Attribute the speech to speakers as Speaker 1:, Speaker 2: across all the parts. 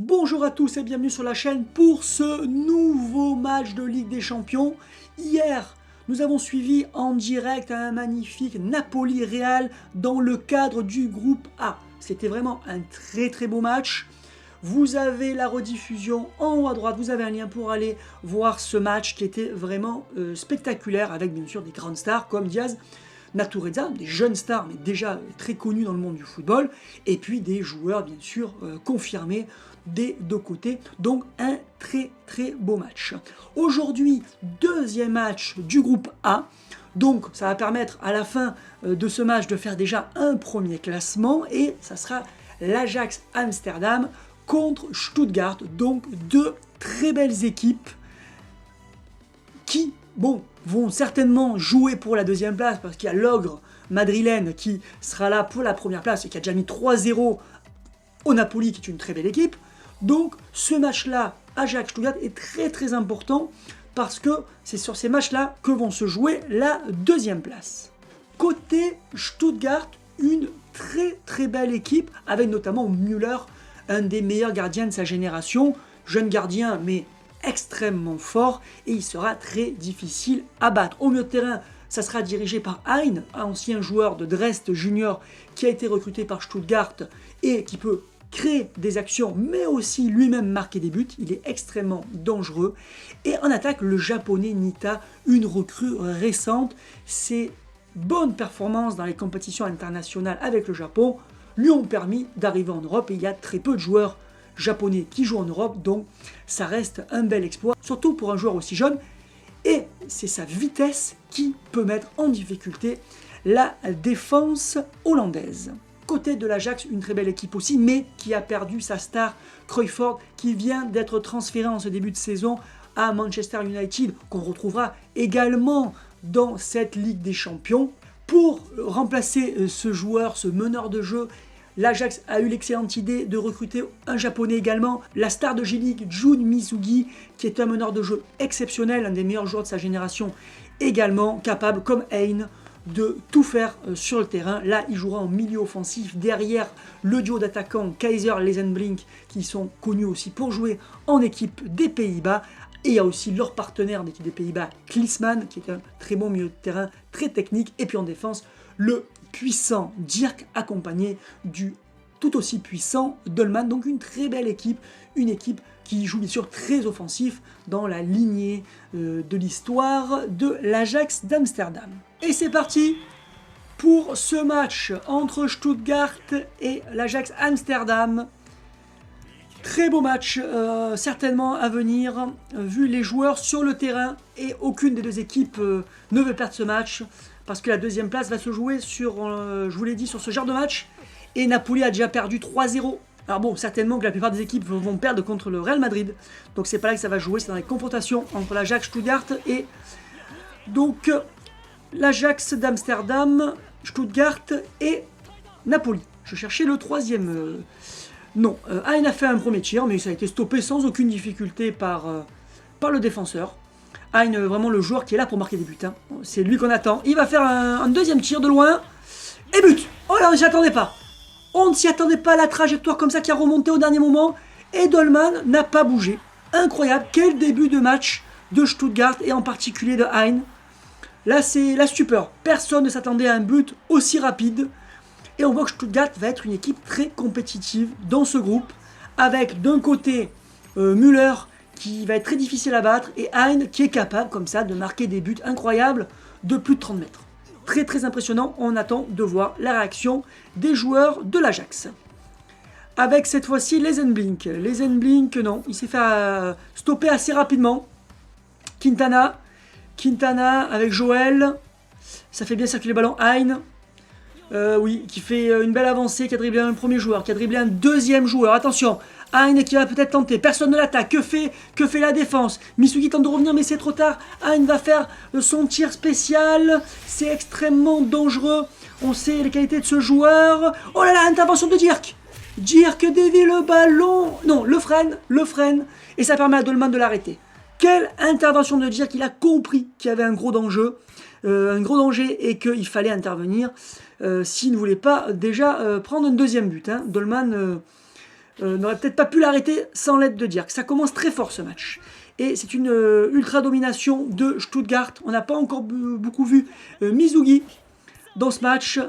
Speaker 1: Bonjour à tous et bienvenue sur la chaîne pour ce nouveau match de Ligue des Champions. Hier, nous avons suivi en direct un magnifique Napoli-Real dans le cadre du groupe A. C'était vraiment un très beau match. Vous avez la rediffusion en haut à droite, vous avez un lien pour aller voir ce match qui était vraiment spectaculaire avec bien sûr des grandes stars comme Diaz, Natureza, des jeunes stars mais déjà très connus dans le monde du football, et puis des joueurs bien sûr confirmés des deux côtés, donc un très beau match. Aujourd'hui, deuxième match du groupe A, donc ça va permettre à la fin de ce match de faire déjà un premier classement, et ça sera l'Ajax Amsterdam contre Stuttgart, donc deux très belles équipes qui, vont certainement jouer pour la deuxième place parce qu'il y a l'ogre madrilène qui sera là pour la première place et qui a déjà mis 3-0 au Napoli, qui est une très belle équipe. Donc ce match-là, Ajax-Stuttgart, est très important parce que c'est sur ces matchs-là que vont se jouer la deuxième place. Côté Stuttgart, une très belle équipe avec notamment Müller, un des meilleurs gardiens de sa génération, jeune gardien mais extrêmement fort, et il sera très difficile à battre. Au milieu de terrain, ça sera dirigé par Hein, un ancien joueur de Dresde Junior qui a été recruté par Stuttgart et qui peut créer des actions mais aussi lui-même marquer des buts. Il est extrêmement dangereux. Et en attaque, le japonais Nita, une recrue récente. Ses bonnes performances dans les compétitions internationales avec le Japon lui ont permis d'arriver en Europe, et il y a très peu de joueurs japonais qui jouent en Europe, donc ça reste un bel exploit, surtout pour un joueur aussi jeune, et c'est sa vitesse qui peut mettre en difficulté la défense hollandaise. Côté de l'Ajax, une très belle équipe aussi, mais qui a perdu sa star Cruyff, qui vient d'être transféré en ce début de saison à Manchester United, qu'on retrouvera également dans cette Ligue des Champions. Pour remplacer ce joueur, ce meneur de jeu, l'Ajax a eu l'excellente idée de recruter un japonais également, la star de J-League, Jun Mizugi, qui est un meneur de jeu exceptionnel, un des meilleurs joueurs de sa génération, également capable, comme Hein, de tout faire sur le terrain. Là, il jouera en milieu offensif, derrière le duo d'attaquants Kaiser Lezenbrink, qui sont connus aussi pour jouer en équipe des Pays-Bas. Et il y a aussi leur partenaire d'équipe des Pays-Bas, Klinsmann, qui est un très bon milieu de terrain, très technique. Et puis en défense, le puissant Dirk, accompagné du tout aussi puissant Dolman. Donc une très belle équipe, une équipe qui joue bien sûr très offensif dans la lignée de l'histoire de l'Ajax d'Amsterdam. Et c'est parti pour ce match entre Stuttgart et l'Ajax Amsterdam. Très beau match, certainement à venir, vu les joueurs sur le terrain, et aucune des deux équipes ne veut perdre ce match, parce que la deuxième place va se jouer sur, je vous l'ai dit, sur ce genre de match, et Napoli a déjà perdu 3-0. Alors bon, certainement que la plupart des équipes vont perdre contre le Real Madrid, donc c'est pas là que ça va jouer, c'est dans les confrontations entre l'Ajax Stuttgart et donc l'Ajax d'Amsterdam, Stuttgart et Napoli. Je cherchais le troisième... Non, Hein a fait un premier tir, mais ça a été stoppé sans aucune difficulté par le défenseur. Hein, vraiment le joueur qui est là pour marquer des buts. Hein. C'est lui qu'on attend. Il va faire un deuxième tir de loin. Et but. Oh là, on ne s'y attendait pas. On ne s'y attendait pas à la trajectoire comme ça qui a remonté au dernier moment. Et Dolman n'a pas bougé. Incroyable. Quel début de match de Stuttgart, et en particulier de Hein. Là, c'est la stupeur. Personne ne s'attendait à un but aussi rapide. Et on voit que Stuttgart va être une équipe très compétitive dans ce groupe, avec d'un côté Müller qui va être très difficile à battre, et Hein qui est capable comme ça de marquer des buts incroyables de plus de 30 mètres. Très impressionnant, on attend de voir la réaction des joueurs de l'Ajax. Avec cette fois-ci Lezenbrink. Lezenbrink, non, il s'est fait stopper assez rapidement. Quintana avec Joël, ça fait bien circuler le ballon. Hein. Oui, qui fait une belle avancée, qui a dribblé un premier joueur, qui a dribblé un deuxième joueur. Attention, Hein qui va peut-être tenter, personne ne l'attaque. Que fait la défense? Misugi tente de revenir, mais c'est trop tard. Hein va faire son tir spécial. C'est extrêmement dangereux. On sait les qualités de ce joueur. Oh là là, intervention de Dirk. Dirk dévie le ballon. Non, le freine. Et ça permet à Dolman de l'arrêter. Quelle intervention de Dirk, il a compris qu'il y avait un gros danger. Et qu'il fallait intervenir s'il ne voulait pas déjà prendre un deuxième but. Hein. Dolman n'aurait peut-être pas pu l'arrêter sans l'aide de Dirk. Ça commence très fort ce match. Et c'est une ultra domination de Stuttgart. On n'a pas encore beaucoup vu Mizugi dans ce match.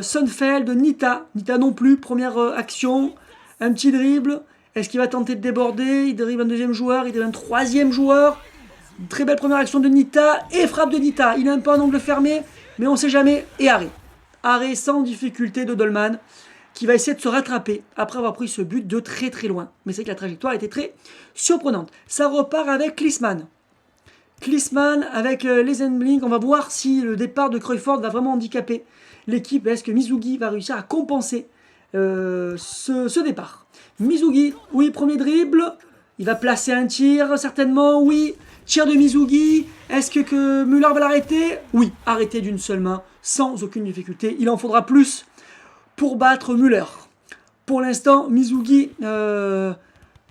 Speaker 1: Sonnefeld, Nita non plus, première action, un petit dribble. Est-ce qu'il va tenter de déborder? Il dribble un deuxième joueur, il dribble un troisième joueur. Très belle première action de Nita et frappe de Nita. Il a un peu un angle fermé, mais on ne sait jamais. Et arrêt. Arrêt sans difficulté de Dolman, qui va essayer de se rattraper après avoir pris ce but de très très loin. Mais c'est que la trajectoire était très surprenante. Ça repart avec Klinsmann. Klinsmann avec les Enblink. On va voir si le départ de Cruyfford va vraiment handicaper l'équipe. Est-ce que Mizugi va réussir à compenser ce départ? Mizugi, oui, premier dribble. Il va placer un tir, certainement, oui. Tir de Mizugi. Est-ce que Müller va l'arrêter? Oui, arrêté d'une seule main, sans aucune difficulté. Il en faudra plus pour battre Müller. Pour l'instant, Mizugi n'a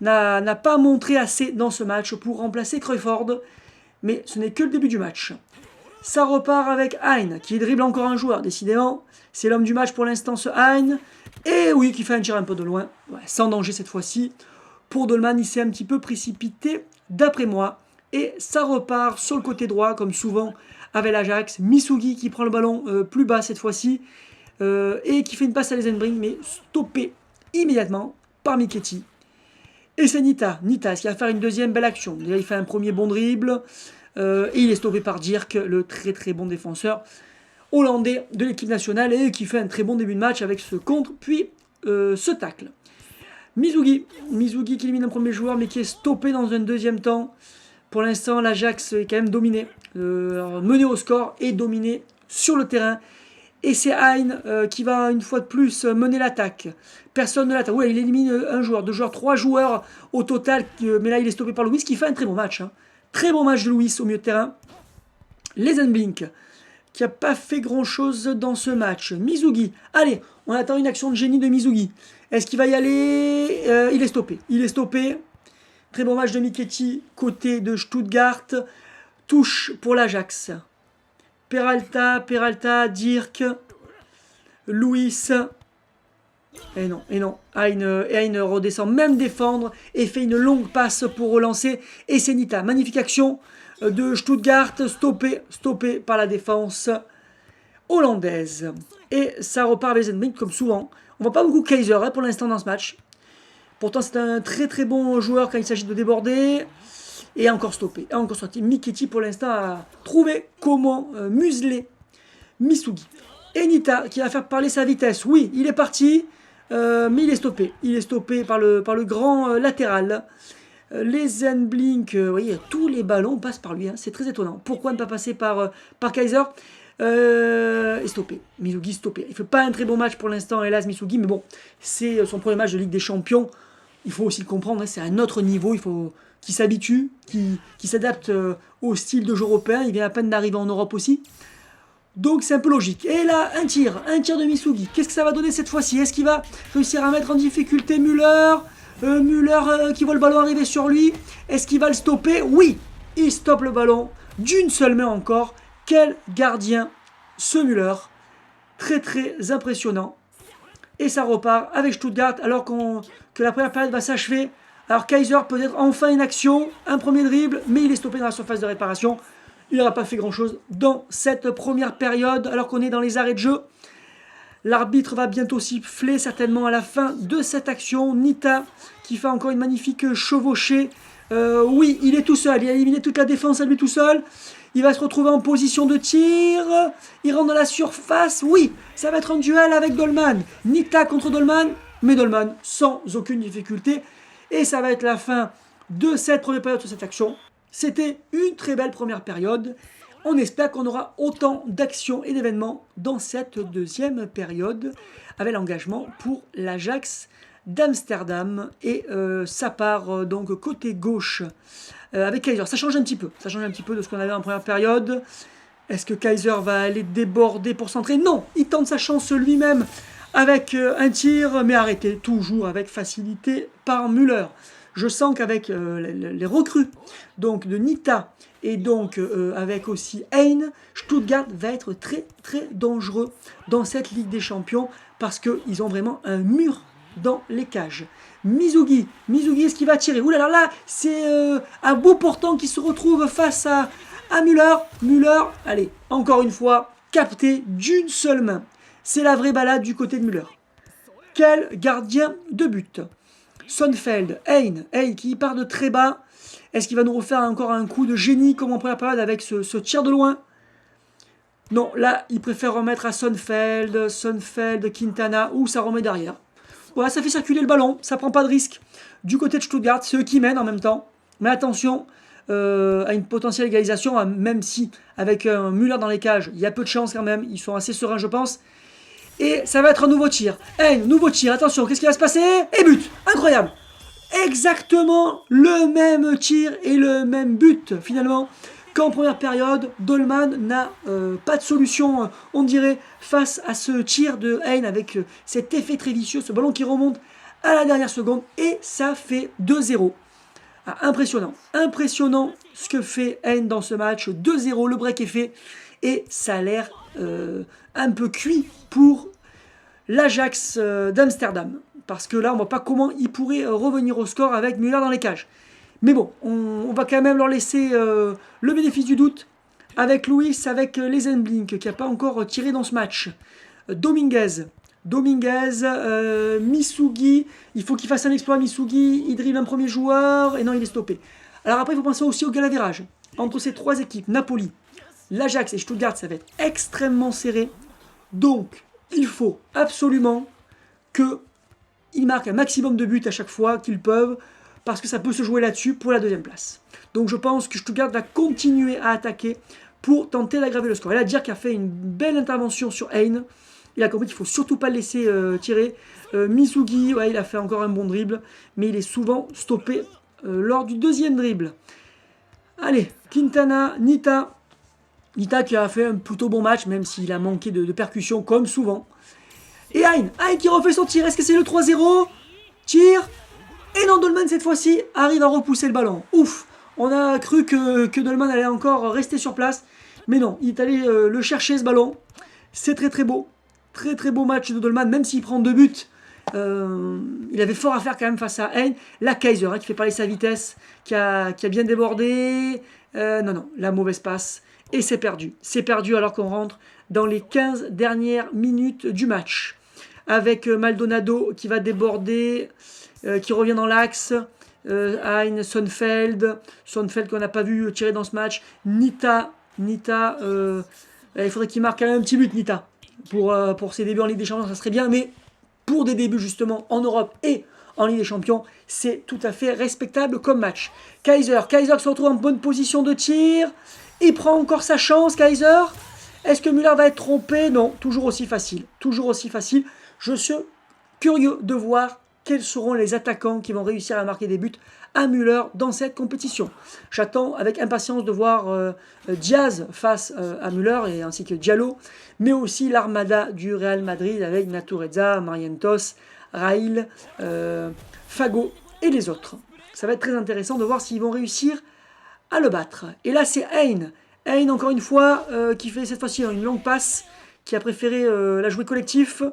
Speaker 1: pas montré assez dans ce match pour remplacer Cruyfford. Mais ce n'est que le début du match. Ça repart avec Hein, qui dribble encore un joueur, décidément. C'est l'homme du match pour l'instant, ce Hein. Et oui, qui fait un tir un peu de loin. Ouais, sans danger cette fois-ci. Pour Dolman, il s'est un petit peu précipité, d'après moi. Et ça repart sur le côté droit, comme souvent avec l'Ajax. Mizugi qui prend le ballon plus bas cette fois-ci. Et qui fait une passe à Lesenbrink, mais stoppé immédiatement par Michetti. Et c'est Nita. Nita, est-ce qu'il va faire une deuxième belle action? Déjà, il fait un premier bon dribble. Et il est stoppé par Dirk, le très très bon défenseur hollandais de l'équipe nationale. Et qui fait un très bon début de match avec ce contre, puis ce tacle. Mizugi qui élimine un premier joueur, mais qui est stoppé dans un deuxième temps. Pour l'instant, l'Ajax est quand même dominé. Mené au score et dominé sur le terrain. Et c'est Hein qui va une fois de plus mener l'attaque. Personne ne l'attaque. Oui, il élimine un joueur, deux joueurs, trois joueurs au total. Mais là, il est stoppé par Louis qui fait un très bon match. Hein. Très bon match de Louis au milieu de terrain. Lesenblink qui n'a pas fait grand-chose dans ce match. Mizugi. Allez, on attend une action de génie de Mizugi. Est-ce qu'il va y aller? Il est stoppé. Il est stoppé. Très bon match de Michetti côté de Stuttgart. Touche pour l'Ajax. Peralta, Dirk, Louis. Et non. Hein redescend même défendre et fait une longue passe pour relancer. Et c'est Nita. Magnifique action de Stuttgart, stoppé par la défense hollandaise. Et ça repart avec Lesenbrink comme souvent. On voit pas beaucoup Kaiser pour l'instant dans ce match. Pourtant c'est un très très bon joueur quand il s'agit de déborder. Et encore stoppé, et encore sorti. Michetti pour l'instant a trouvé comment museler Mizugi. Et Nita qui va faire parler sa vitesse. Oui, il est parti, mais il est stoppé. Il est stoppé par le grand latéral. Lesenblink, vous voyez, tous les ballons passent par lui. Hein, c'est très étonnant. Pourquoi ne pas passer par Kaiser? Est stoppé. Mizugi stoppé. Il ne fait pas un très bon match pour l'instant, hélas, Mizugi. Mais bon, c'est son premier match de Ligue des Champions. Il faut aussi le comprendre. Hein, c'est un autre niveau. Il faut qui s'habitue, qui s'adapte au style de jeu européen. Il vient à peine d'arriver en Europe aussi. Donc c'est un peu logique. Et là, un tir de Mizugi. Qu'est-ce que ça va donner cette fois-ci? Est-ce qu'il va réussir à mettre en difficulté Müller? Müller qui voit le ballon arriver sur lui. Est-ce qu'il va le stopper? Oui, il stoppe le ballon d'une seule main encore. Quel gardien ce Müller. Très très impressionnant. Et ça repart avec Stuttgart alors que la première période va s'achever. Alors Kaiser peut-être enfin une action, un premier dribble, mais il est stoppé dans la surface de réparation. Il n'aura pas fait grand-chose dans cette première période, alors qu'on est dans les arrêts de jeu. L'arbitre va bientôt siffler, certainement à la fin de cette action. Nita qui fait encore une magnifique chevauchée. Oui, il est tout seul, il a éliminé toute la défense à lui tout seul. Il va se retrouver en position de tir. Il rentre dans la surface. Oui, ça va être un duel avec Dolman. Nita contre Dolman, mais Dolman sans aucune difficulté. Et ça va être la fin de cette première période de cette action. C'était une très belle première période. On espère qu'on aura autant d'actions et d'événements dans cette deuxième période avec l'engagement pour l'Ajax d'Amsterdam. Et ça part donc côté gauche avec Kaiser. Ça change un petit peu. Ça change un petit peu de ce qu'on avait en première période. Est-ce que Kaiser va aller déborder pour centrer? Non, il tente sa chance lui-même avec un tir, mais arrêté toujours avec facilité par Müller. Je sens qu'avec les recrues donc de Nita et donc avec aussi Hein, Stuttgart va être très très dangereux dans cette Ligue des Champions parce qu'ils ont vraiment un mur dans les cages. Mizugi, est-ce qu'il va tirer? Ouh là là, là c'est un beau portant qui se retrouve face à Müller. Müller, allez, encore une fois, capté d'une seule main. C'est la vraie balade du côté de Müller. Quel gardien de but! Sonnefeld, Hein qui part de très bas. Est-ce qu'il va nous refaire encore un coup de génie comme en première période avec ce tir de loin? Non, là, il préfère remettre à Sonnefeld, Quintana, ou ça remet derrière. Voilà, ça fait circuler le ballon, ça prend pas de risque. Du côté de Stuttgart, c'est eux qui mènent en même temps. Mais attention à une potentielle égalisation, même si avec Müller dans les cages, il y a peu de chance quand même. Ils sont assez sereins, je pense. Et ça va être un nouveau tir. Nouveau tir, attention, qu'est-ce qui va se passer? Et but! Incroyable! Exactement le même tir et le même but, finalement, qu'en première période. Dolman n'a pas de solution, on dirait, face à ce tir de Hein avec cet effet très vicieux, ce ballon qui remonte à la dernière seconde. Et ça fait 2-0. Ah, impressionnant. Impressionnant ce que fait Hein dans ce match. 2-0, le break est fait. Et ça a l'air un peu cuit pour l'Ajax d'Amsterdam. Parce que là, on ne voit pas comment il pourrait revenir au score avec Müller dans les cages. Mais bon, on va quand même leur laisser le bénéfice du doute avec Luis, avec Lezenblink, qui n'a pas encore tiré dans ce match. Dominguez, Misugi, il faut qu'il fasse un exploit, Misugi, il dribble un premier joueur, et non, il est stoppé. Alors après, il faut penser aussi au galavérage. Entre ces trois équipes, Napoli, l'Ajax et Stuttgart, ça va être extrêmement serré. Donc, il faut absolument qu'ils marquent un maximum de buts à chaque fois qu'ils peuvent, parce que ça peut se jouer là-dessus pour la deuxième place. Donc je pense que Stuttgart va continuer à attaquer pour tenter d'aggraver le score. Et là, Dirk a fait une belle intervention sur Hein. Il a compris qu'il ne faut surtout pas le laisser tirer. Misugi, ouais, il a fait encore un bon dribble, mais il est souvent stoppé lors du deuxième dribble. Allez, Quintana, Nita qui a fait un plutôt bon match, même s'il a manqué de percussion, comme souvent. Et Hein qui refait son tir. Est-ce que c'est le 3-0? Tir. Et non, Dolman, cette fois-ci, arrive à repousser le ballon. Ouf. On a cru que Dolman allait encore rester sur place. Mais non, il est allé le chercher, ce ballon. C'est très très beau. Très très beau match de Dolman, même s'il prend 2 buts. Il avait fort à faire quand même face à Hein. La Kaiser, qui fait parler sa vitesse, qui a bien débordé. Non, la mauvaise passe. Et c'est perdu. C'est perdu alors qu'on rentre dans les 15 dernières minutes du match. Avec Maldonado qui va déborder, qui revient dans l'axe. Hein, Sonnefeld qu'on n'a pas vu tirer dans ce match. Nita, il faudrait qu'il marque quand même un petit but, Nita. Pour ses débuts en Ligue des Champions, ça serait bien. Mais pour des débuts justement en Europe et en Ligue des Champions, c'est tout à fait respectable comme match. Kaiser qui se retrouve en bonne position de tir. Il prend encore sa chance, Kaiser. Est-ce que Müller va être trompé? Non, toujours aussi facile. Je suis curieux de voir quels seront les attaquants qui vont réussir à marquer des buts à Müller dans cette compétition. J'attends avec impatience de voir Diaz face à Müller et ainsi que Diallo, mais aussi l'armada du Real Madrid avec Natureza, Marientos, Rail, Fago et les autres. Ça va être très intéressant de voir s'ils vont réussir à le battre. Et là, c'est Hein, encore une fois, qui fait cette fois-ci une longue passe, qui a préféré la jouer collectif.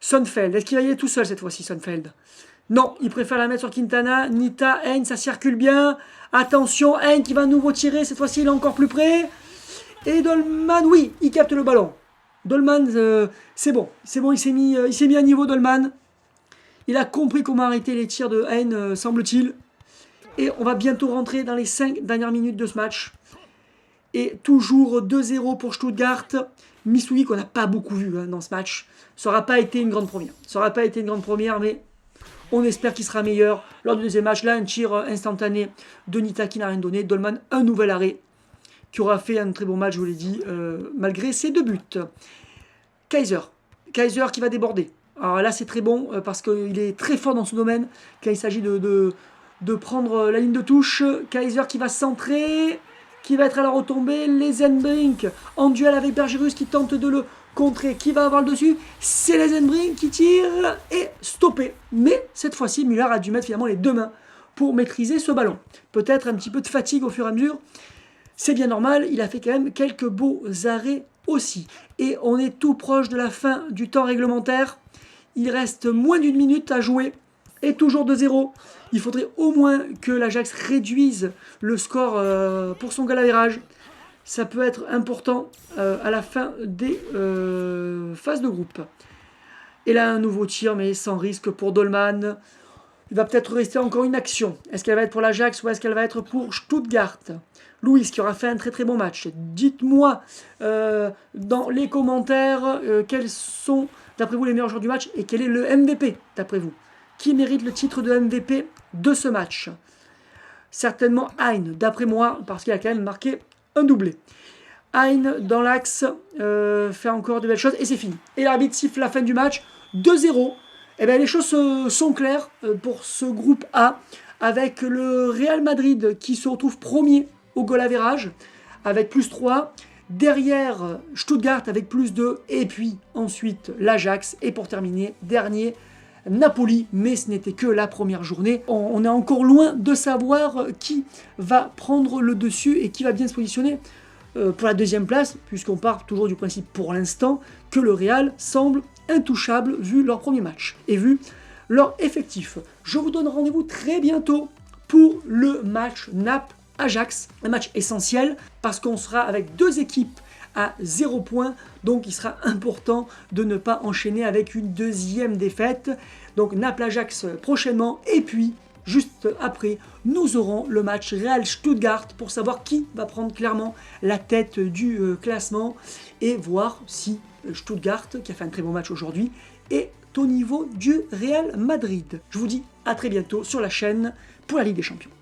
Speaker 1: Sonnefeld, est-ce qu'il va y aller tout seul cette fois-ci, Sonnefeld? Non, il préfère la mettre sur Quintana. Nita, Hein, ça circule bien. Attention, Hein qui va à nouveau tirer. Cette fois-ci, il est encore plus près. Et Dolman, oui, il capte le ballon. Dolman, c'est bon, il s'est mis à niveau, Dolman. Il a compris comment arrêter les tirs de Hein, semble-t-il. Et on va bientôt rentrer dans les 5 dernières minutes de ce match. Et toujours 2-0 pour Stuttgart. Misugi qu'on n'a pas beaucoup vu dans ce match. Ça n'aura pas été une grande première. Mais on espère qu'il sera meilleur lors du deuxième match. Là, un tir instantané de Nita qui n'a rien donné. Dolman, un nouvel arrêt, qui aura fait un très bon match, je vous l'ai dit, malgré ses 2 buts. Kaiser qui va déborder. Alors là, c'est très bon parce qu'il est très fort dans ce domaine quand il s'agit de prendre la ligne de touche. Kaiser qui va centrer, qui va être à la retombée. Lezenbrink en duel avec Bergerus qui tente de le contrer. Qui va avoir le dessus? C'est Lezenbrink qui tire et stoppé. Mais cette fois-ci, Müller a dû mettre finalement les 2 mains pour maîtriser ce ballon. Peut-être un petit peu de fatigue au fur et à mesure. C'est bien normal, il a fait quand même quelques beaux arrêts aussi. Et on est tout proche de la fin du temps réglementaire. Il reste moins d'1 minute à jouer. est toujours 2-0. Il faudrait au moins que l'Ajax réduise le score pour son goal average. Ça peut être important à la fin des phases de groupe. Et là, un nouveau tir, mais sans risque pour Dolman. Il va peut-être rester encore une action. Est-ce qu'elle va être pour l'Ajax ou est-ce qu'elle va être pour Stuttgart? Louis qui aura fait un très très bon match. Dites-moi dans les commentaires quels sont d'après vous les meilleurs joueurs du match et quel est le MVP d'après vous. Qui mérite le titre de MVP de ce match? Certainement Hein, d'après moi, parce qu'il a quand même marqué un doublé. Hein dans l'axe fait encore de belles choses et c'est fini. Et l'arbitre siffle la fin du match, 2-0. Eh bien, les choses sont claires pour ce groupe A, avec le Real Madrid qui se retrouve premier au goal average, avec plus 3. Derrière, Stuttgart avec plus 2. Et puis ensuite, l'Ajax. Et pour terminer, dernier, Napoli. Mais ce n'était que la première journée. On est encore loin de savoir qui va prendre le dessus et qui va bien se positionner pour la deuxième place, puisqu'on part toujours du principe pour l'instant que le Real semble intouchable vu leur premier match et vu leur effectif. Je vous donne rendez-vous très bientôt pour le match Naples-Ajax, un match essentiel parce qu'on sera avec deux équipes à 0 points, donc il sera important de ne pas enchaîner avec une deuxième défaite. Donc Naples-Ajax prochainement et puis juste après, nous aurons le match Real-Stuttgart pour savoir qui va prendre clairement la tête du classement et voir si Stuttgart, qui a fait un très bon match aujourd'hui, est au niveau du Real Madrid. Je vous dis à très bientôt sur la chaîne pour la Ligue des Champions.